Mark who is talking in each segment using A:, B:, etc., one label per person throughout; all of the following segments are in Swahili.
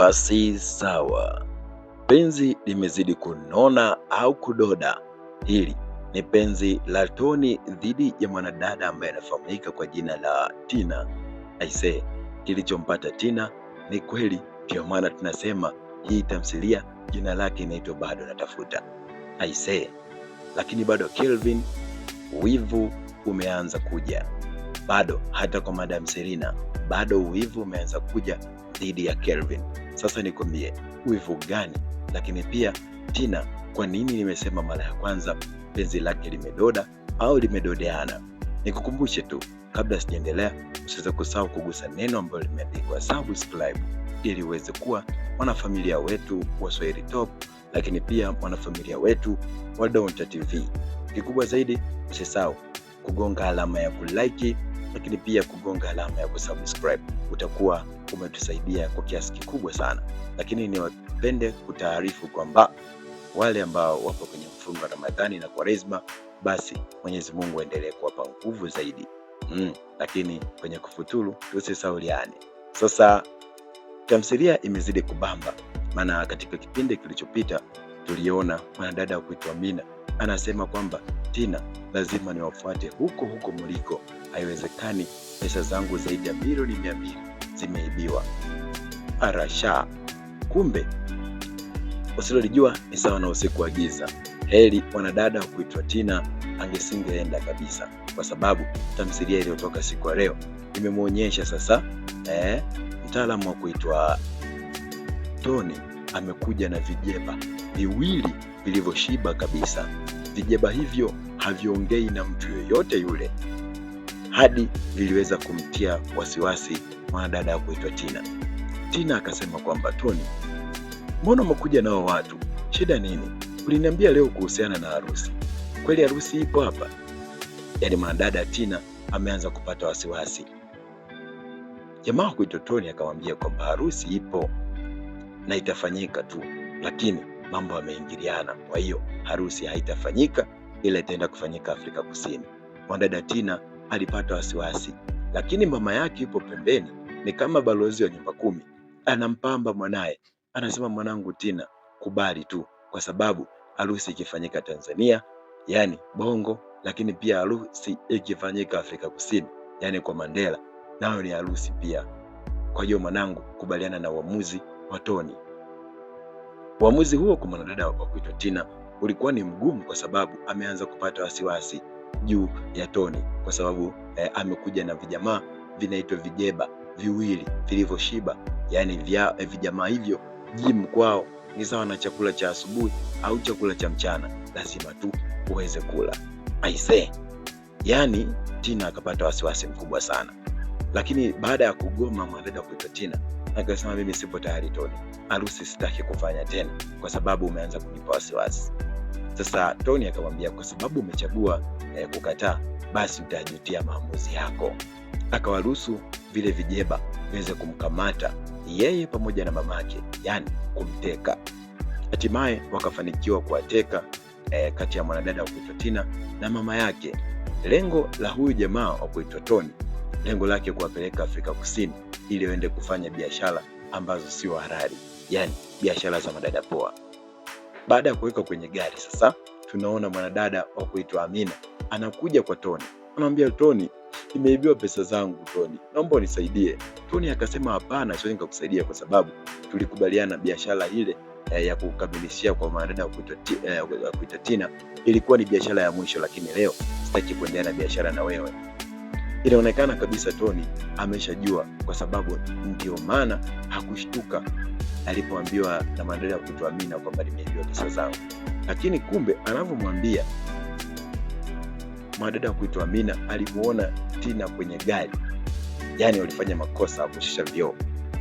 A: Basi sawa, penzi limezidi kunona au kudoda. Hili ni penzi la Tony dhidi ya mwanadada ambaye anafahamika kwa jina la Tina. Aisee, kilichompata Tina ni kweli, ndio maana tunasema hii tamthilia jina lake inaitwa Bado Natafuta. Aisee, lakini bado Kelvin, wivu umeanza kuja bado, hata kwa Madam Serena bado wivu umeanza kuja dhidi ya Kelvin. Sasa nikwambie wivu gani? Lakini pia Tina, kwa nini nimesema mara ya kwanza penzi lake limedoda au limedodeana? Nikukumbushe tu kabla sijaendelea, usiweze kusahau kugusa neno ambalo limeandikwa subscribe ili uweze kuwa mwanafamilia wetu wa Swahili Top, lakini pia mwanafamilia wetu wa Donta TV. Kikubwa zaidi, usisahau kugonga alama ya kulike, lakini pia kugonga alama ya kusubscribe. Utakuwa umetusaidia kwa kiasi kikubwa sana. Lakini niwapende kutaarifu kwamba wale ambao wapo kwenye mfungo wa Ramadhani na Kwaresma, basi Mwenyezi Mungu aendelee kuwapa nguvu zaidi. Lakini kwenye kufuturu tusisauliane. Sasa tamthilia imezidi kubamba, maana katika kipindi kilichopita tuliona mwanadada wa kuitwa Amina anasema kwamba Tina, lazima niwafuate huko huko mliko, haiwezekani pesa zangu zaidi ya milioni 200 zimeibiwa. Arasha, kumbe usilolijua ni sawa na usiku wa giza. Heri mwanadada wa kuitwa Tina angesingeenda kabisa, kwa sababu tamthilia iliyotoka siku ya leo imemwonyesha sasa mtaalamu wa kuitwa Tony amekuja na vijeba viwili vilivyoshiba kabisa. Vijeba hivyo haviongei na mtu yoyote yule, hadi viliweza kumtia wasiwasi mwanadada wa kuitwa Tina. Tina akasema kwamba Tony, mbona umekuja nao watu? Shida nini? Uliniambia leo kuhusiana na harusi. Kweli harusi ipo hapa? Yaani mwanadada Tina ameanza kupata wasiwasi. Jamaa wa kuitwa Tony akamwambia kwamba harusi ipo na itafanyika tu, lakini mambo yameingiliana, kwa hiyo harusi haitafanyika, ila itaenda kufanyika Afrika Kusini. Mwanadada Tina alipata wasiwasi, lakini mama yake yupo pembeni, ni kama balozi wa nyumba 10, anampamba mwanaye, anasema mwanangu Tina, kubali tu, kwa sababu harusi ikifanyika Tanzania, yani Bongo, lakini pia harusi ikifanyika Afrika Kusini, yani kwa Mandela, nayo ni harusi pia. Kwa hiyo mwanangu, kubaliana na uamuzi wa Tony. Uamuzi huo kwa mwanadada wa kuitwa Tina ulikuwa ni mgumu, kwa sababu ameanza kupata wasiwasi juu ya Tony, kwa sababu amekuja na vijamaa vinaitwa vijeba viwili vilivyoshiba. Yani vijamaa hivyo jimu kwao ni sawa na chakula cha asubuhi au chakula cha mchana, lazima tu uweze kula. Aisee, yani Tina akapata wasiwasi mkubwa sana. Lakini baada ya kugoma mwanadada kuitwa Tina akasema, mimi sipo tayari Tony, harusi sitaki kufanya tena, kwa sababu umeanza kunipa wasiwasi. Sasa Tony akamwambia, kwa sababu umechagua kukataa, basi utajutia maamuzi yako. Akawaruhusu vile vijeba viweze kumkamata yeye pamoja na mamake, yani kumteka. Hatimaye wakafanikiwa kuwateka kati ya mwanadada wa kuitwa Tina na mama yake. Lengo la huyu jamaa wa kuitwa Tony, lengo lake kuwapeleka Afrika Kusini ili waende kufanya biashara ambazo sio halali, yani biashara za madada poa. Baada ya kuweka kwenye gari, sasa tunaona mwanadada wa kuitwa Amina anakuja kwa Tony, anamwambia Tony, nimeibiwa pesa zangu Tony, naomba unisaidie. Tony akasema, hapana, siwezi kukusaidia kwa sababu tulikubaliana biashara ile ya kukamilishia kwa mwanadada wa kuitwa Tina ilikuwa ni biashara ya mwisho, lakini leo sitaki kuendelea na biashara na wewe. Inaonekana kabisa Tony ameshajua, kwa sababu ndio maana hakushtuka alipoambiwa na mwanadada wa kuitwa Amina kwamba nimeibiwa pesa zangu. Lakini kumbe anavyomwambia mwanadada wa kuitwa Amina, alimuona Tina kwenye gari, yani walifanya makosa kushusha vioo.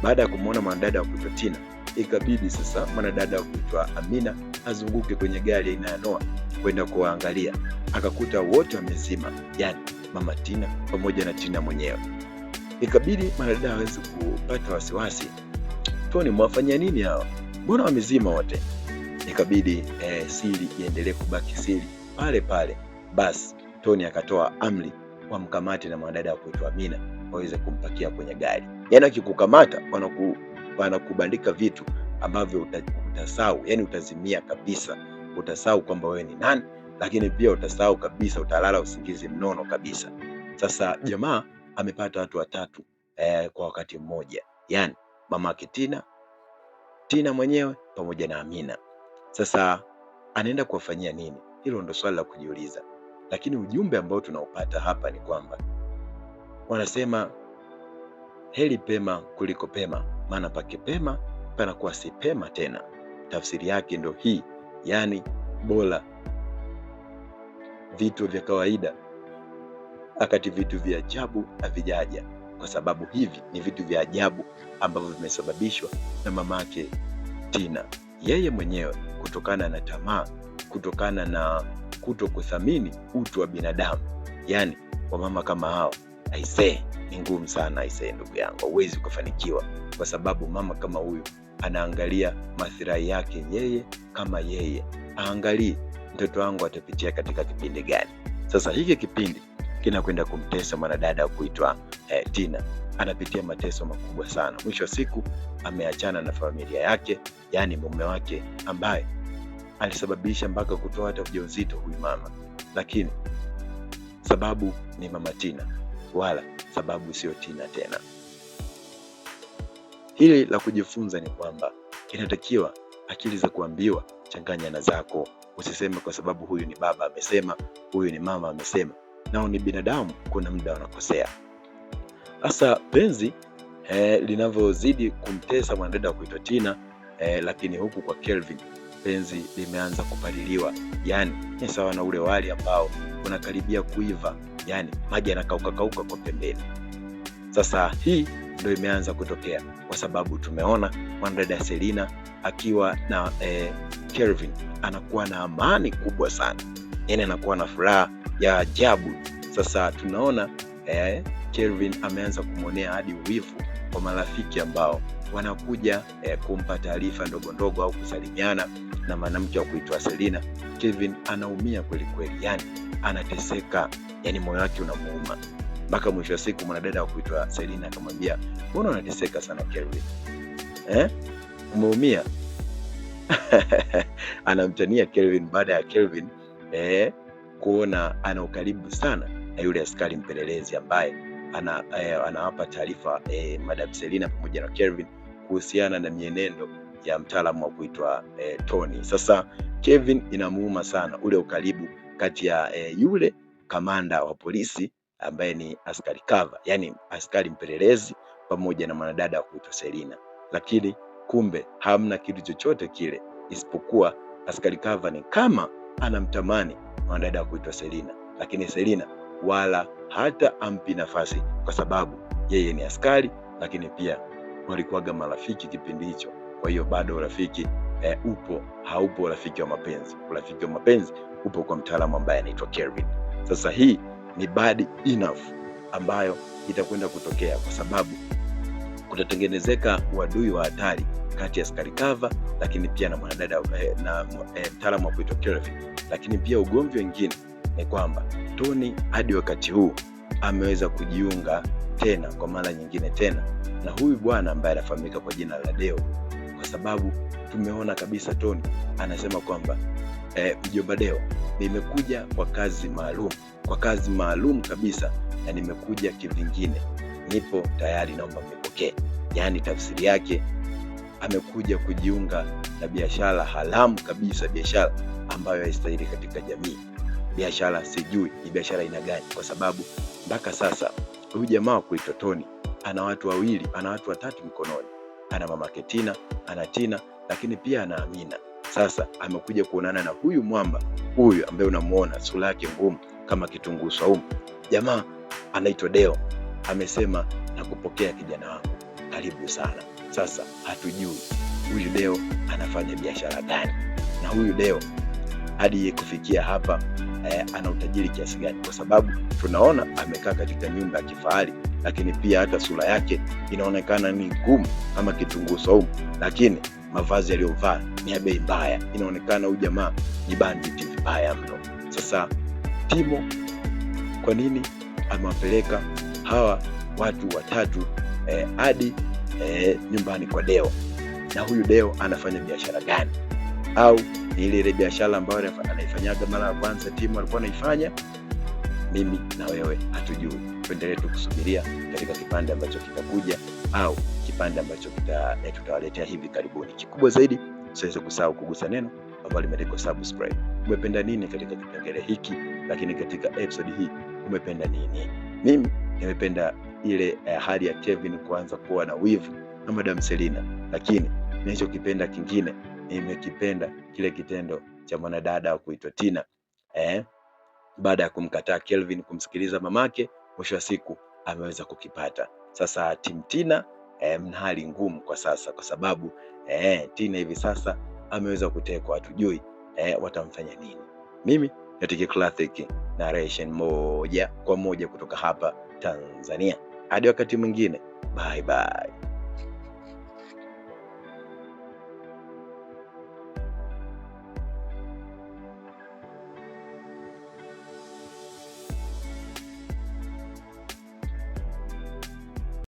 A: Baada ya kumuona mwanadada wa kuitwa Tina, ikabidi sasa mwanadada wa kuitwa Amina azunguke kwenye gari aina ya Noah kwenda kuwaangalia. Akakuta wote wamezima, yani mama Tina pamoja na Tina mwenyewe. Ikabidi mwanadada aweze kupata wasiwasi, Tony, mwafanya nini hao? Mbona wamezima wote? Ikabidi siri iendelee kubaki siri pale pale. Basi Tony akatoa amri wamkamate na mwanadada wa kuitwa Amina waweze kumpakia kwenye gari. Yani akikukamata wanakubandika vitu ambavyo utasahau, yani utazimia kabisa, utasahau kwamba wewe ni nani, lakini pia utasahau kabisa, utalala usingizi mnono kabisa. Sasa jamaa amepata watu watatu kwa wakati mmoja, yani mamake Tina mwenyewe pamoja na Amina. Sasa anaenda kuwafanyia nini? Hilo ndo swali la kujiuliza, lakini ujumbe ambao tunaupata hapa ni kwamba wanasema heri pema kuliko pema, maana pakipema panakuwa si pema tena. Tafsiri yake ndo hii, yani bora vitu vya kawaida akati vitu vya ajabu havijaja, kwa sababu hivi ni vitu vya ajabu ambavyo vimesababishwa na mamake Tina yeye mwenyewe, kutokana na tamaa, kutokana na kutokuthamini utu wa binadamu. Yani wamama kama hao aisee, ni ngumu sana aisee, ndugu yangu, huwezi ukafanikiwa, kwa sababu mama kama huyu anaangalia maslahi yake yeye kama yeye, aangalii mtoto wangu atapitia katika kipindi gani. Sasa hiki kipindi kinakwenda kumtesa mwanadada kuitwa Tina. Anapitia mateso makubwa sana. Mwisho wa siku ameachana na familia yake, yani mume wake ambaye alisababisha mpaka kutoa hata ujauzito huyu mama, lakini sababu ni mama Tina, wala sababu sio Tina tena. Hili la kujifunza ni kwamba inatakiwa akili za kuambiwa changanya na zako. Usiseme kwa sababu huyu ni baba amesema, huyu ni mama amesema. Nao ni binadamu, kuna muda wanakosea. Sasa penzi linavyozidi kumtesa mwanadada wa kuitwa Tina, lakini huku kwa Kelvin penzi limeanza kupaliliwa, yani ni sawa na ule wali ambao unakaribia kuiva, yani maji yanakauka kwa pembeni. Sasa hii ndio imeanza kutokea, kwa sababu tumeona mwanadada Selina akiwa na Kelvin anakuwa na amani kubwa sana, yani anakuwa na furaha ya ajabu. Sasa tunaona Kelvin ameanza kumwonea hadi uwivu kwa marafiki ambao wanakuja kumpa taarifa ndogo ndogo au kusalimiana na mwanamke wa kuitwa Selina. Kelvin anaumia kweli kweli, yani anateseka, yani moyo wake unamuuma. Mpaka mwisho wa siku mwanadada wa kuitwa Selina akamwambia, mbona unateseka sana Kelvin? Umeumia? Anamtania Kelvin baada ya Kelvin kuona ana ukaribu sana na yule askari mpelelezi ambaye anawapa taarifa Madam Selina pamoja na Kelvin kuhusiana na mienendo ya mtaalamu wa kuitwa Tony. Sasa Kelvin inamuuma sana ule ukaribu kati ya yule kamanda wa polisi ambaye ni askari cover, yani askari mpelelezi pamoja na mwanadada wa kuitwa Selina, lakini kumbe hamna kitu chochote kile, isipokuwa askari cover ni kama anamtamani mwanadada wa kuitwa Selina, lakini Selina wala hata ampi nafasi, kwa sababu yeye ni askari, lakini pia walikuwaga marafiki kipindi hicho. Kwa hiyo bado urafiki upo, haupo urafiki wa mapenzi. Urafiki wa mapenzi upo kwa mtaalamu ambaye anaitwa Kelvin. Sasa hii ni bad enough ambayo itakwenda kutokea, kwa sababu kutatengenezeka uadui wa hatari kati ya askari cover, lakini pia na mwanadada na mtaalamu wa kuitwa Kelvin. Lakini pia ugomvi wengine ni kwamba Tony hadi wakati huu ameweza kujiunga tena kwa mara nyingine tena na huyu bwana ambaye anafahamika kwa jina la Deo, kwa sababu tumeona kabisa Tony anasema kwamba mjomba Deo, nimekuja kwa kazi maalum kabisa, na nimekuja kivingine, nipo tayari, naomba mnipokee. Yani tafsiri yake amekuja kujiunga na biashara haramu kabisa, biashara ambayo haistahili katika jamii. Biashara sijui ni biashara aina gani, kwa sababu mpaka sasa huyu jamaa kuitwa Tony ana watu wawili, ana watu watatu mkononi. Ana mama Tina, ana Tina, lakini pia ana Amina. Sasa amekuja kuonana na huyu mwamba, huyu ambaye unamuona sura yake ngumu kama kitunguu saumu. Jamaa anaitwa Deo, amesema nakupokea kijana wangu, karibu sana. Sasa hatujui huyu Deo anafanya biashara gani, na huyu Deo hadi kufikia hapa ana utajiri kiasi gani, kwa sababu tunaona amekaa katika nyumba ya kifahari, lakini pia hata sura yake inaonekana ni ngumu kama kitunguu saumu, lakini mavazi aliyovaa ni ya bei mbaya. Inaonekana huyu jamaa ni bandit vibaya mno. Sasa Timo kwa nini amewapeleka hawa watu watatu hadi nyumbani kwa Deo, na huyu Deo anafanya biashara gani, au ni ile biashara ambayo anaifanyaga mara ya kwanza Timo alikuwa anaifanya? Mimi na wewe hatujui. Tuendelee tu kusubiria katika kipande ambacho kitakuja au kipande ambacho tutawaletea hivi karibuni. Kikubwa zaidi, usiweze kusahau kugusa neno ambalo limeandikwa subscribe. Umependa nini katika kipengele hiki? Lakini katika episode hii umependa nini? Mimi nimependa ile hali ya Kevin kuanza kuwa na wivu na Madam Selina, lakini nilichokipenda kingine, nimekipenda kile kitendo cha mwanadada kuitwa Tina baada ya kumkataa Kelvin kumsikiliza mamake, mwisho wa siku ameweza kukipata. Sasa Tina mna hali ngumu kwa sasa, kwa sababu Tina hivi sasa ameweza kutekwa, hatujui watamfanya nini. Mimi katika Classic Narration moja kwa moja kutoka hapa Tanzania. Hadi wakati mwingine, bye bye.